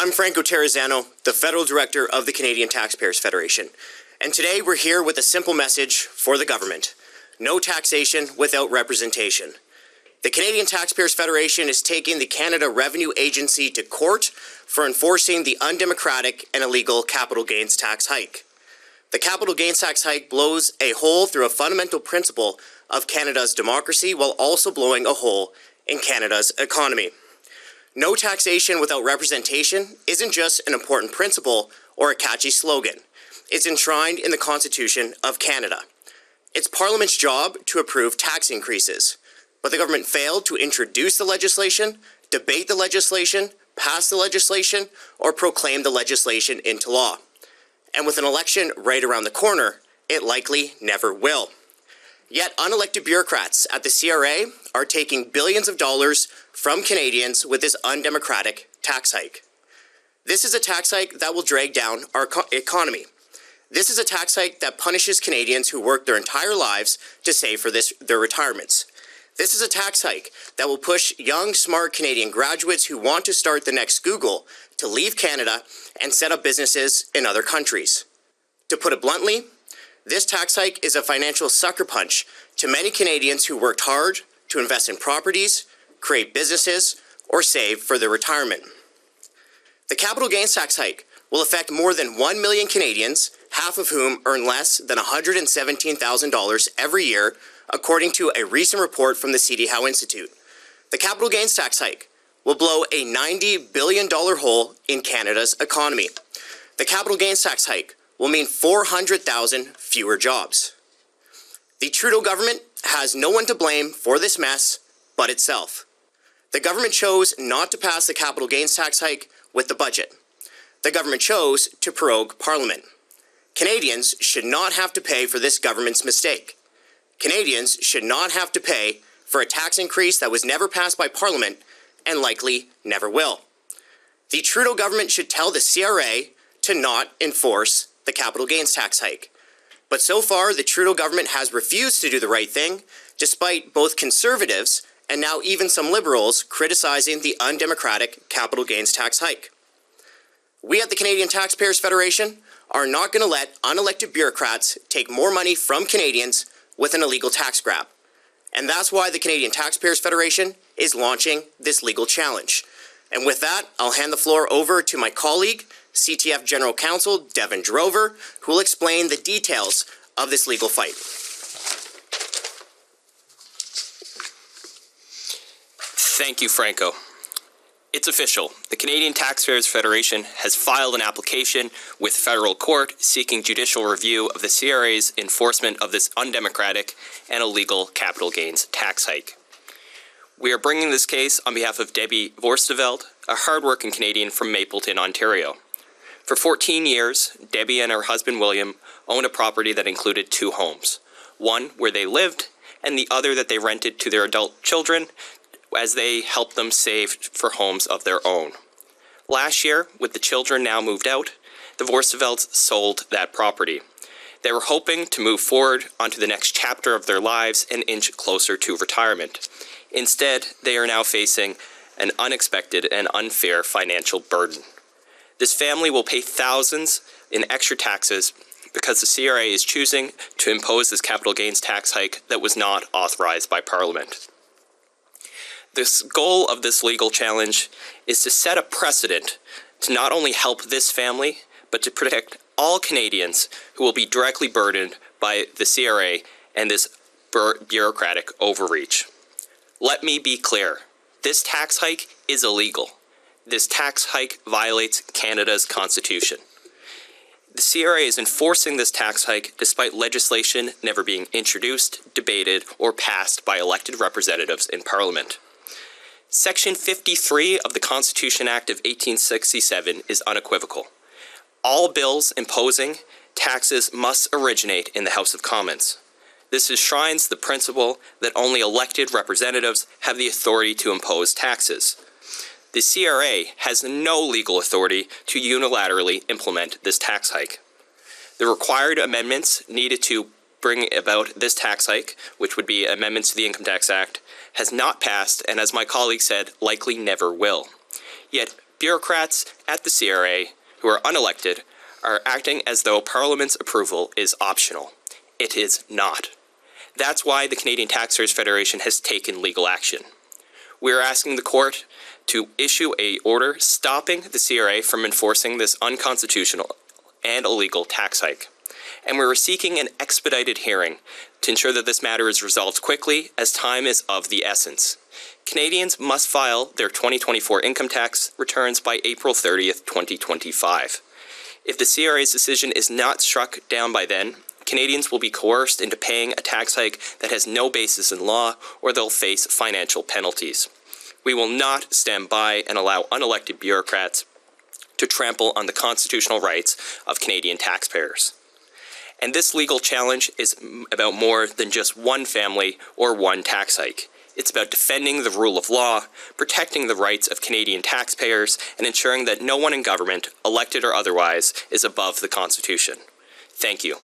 I'm Franco Terrazzano, the Federal Director of the Canadian Taxpayers Federation, and today we're here with a simple message for the government: no taxation without representation. The Canadian Taxpayers Federation is taking the Canada Revenue Agency to court for enforcing the undemocratic and illegal capital gains tax hike. The capital gains tax hike blows a hole through a fundamental principle of Canada's democracy while also blowing a hole in Canada's economy. No taxation without representation isn't just an important principle or a catchy slogan. It's enshrined in the Constitution of Canada. It's Parliament's job to approve tax increases, but the government failed to introduce the legislation, debate the legislation, pass the legislation, or proclaim the legislation into law. And with an election right around the corner, it likely never will. Yet unelected bureaucrats at the CRA are taking billions of dollars from Canadians with this undemocratic tax hike. This is a tax hike that will drag down our economy. This is a tax hike that punishes Canadians who work their entire lives to save for their retirements. This is a tax hike that will push young, smart Canadian graduates who want to start the next Google to leave Canada and set up businesses in other countries. To put it bluntly, this tax hike is a financial sucker punch to many Canadians who worked hard to invest in properties, create businesses, or save for their retirement. The capital gains tax hike will affect more than 1 million Canadians, half of whom earn less than $117,000 every year, according to a recent report from the C.D. Howe Institute. The capital gains tax hike will blow a $90 billion hole in Canada's economy. The capital gains tax hike will mean 400,000 fewer jobs. The Trudeau government has no one to blame for this mess but itself. The government chose not to pass the capital gains tax hike with the budget. The government chose to prorogue Parliament. Canadians should not have to pay for this government's mistake. Canadians should not have to pay for a tax increase that was never passed by Parliament and likely never will. The Trudeau government should tell the CRA to not enforce the capital gains tax hike. But so far, the Trudeau government has refused to do the right thing, despite both Conservatives and now even some Liberals criticizing the undemocratic capital gains tax hike. We at the Canadian Taxpayers Federation are not going to let unelected bureaucrats take more money from Canadians with an illegal tax grab. And that's why the Canadian Taxpayers Federation is launching this legal challenge. And with that, I'll hand the floor over to my colleague, CTF General Counsel Devin Drover, who will explain the details of this legal fight. Thank you, Franco. It's official. The Canadian Taxpayers Federation has filed an application with federal court seeking judicial review of the CRA's enforcement of this undemocratic and illegal capital gains tax hike. We are bringing this case on behalf of Debbie Vorsteveld, a hardworking Canadian from Mapleton, Ontario. For 14 years, Debbie and her husband William owned a property that included 2 homes, one where they lived and the other that they rented to their adult children as they helped them save for homes of their own. Last year, with the children now moved out, the Vorstevelds sold that property. They were hoping to move forward onto the next chapter of their lives and inch closer to retirement. Instead, they are now facing an unexpected and unfair financial burden. This family will pay thousands in extra taxes because the CRA is choosing to impose this capital gains tax hike that was not authorized by Parliament. The goal of this legal challenge is to set a precedent to not only help this family, but to protect all Canadians who will be directly burdened by the CRA and this bureaucratic overreach. Let me be clear. This tax hike is illegal. This tax hike violates Canada's Constitution. The CRA is enforcing this tax hike despite legislation never being introduced, debated, or passed by elected representatives in Parliament. Section 53 of the Constitution Act of 1867 is unequivocal. All bills imposing taxes must originate in the House of Commons. This enshrines the principle that only elected representatives have the authority to impose taxes. The CRA has no legal authority to unilaterally implement this tax hike. The required amendments needed to bring about this tax hike, which would be amendments to the Income Tax Act, has not passed and, as my colleague said, likely never will. Yet bureaucrats at the CRA, who are unelected, are acting as though Parliament's approval is optional. It is not. That's why the Canadian Taxpayers Federation has taken legal action. We are asking the court to issue an order stopping the CRA from enforcing this unconstitutional and illegal tax hike. And we are seeking an expedited hearing to ensure that this matter is resolved quickly, as time is of the essence. Canadians must file their 2024 income tax returns by April 30th, 2025. If the CRA's decision is not struck down by then, Canadians will be coerced into paying a tax hike that has no basis in law, or they'll face financial penalties. We will not stand by and allow unelected bureaucrats to trample on the constitutional rights of Canadian taxpayers. And this legal challenge is about more than just one family or one tax hike. It's about defending the rule of law, protecting the rights of Canadian taxpayers, and ensuring that no one in government, elected or otherwise, is above the Constitution. Thank you.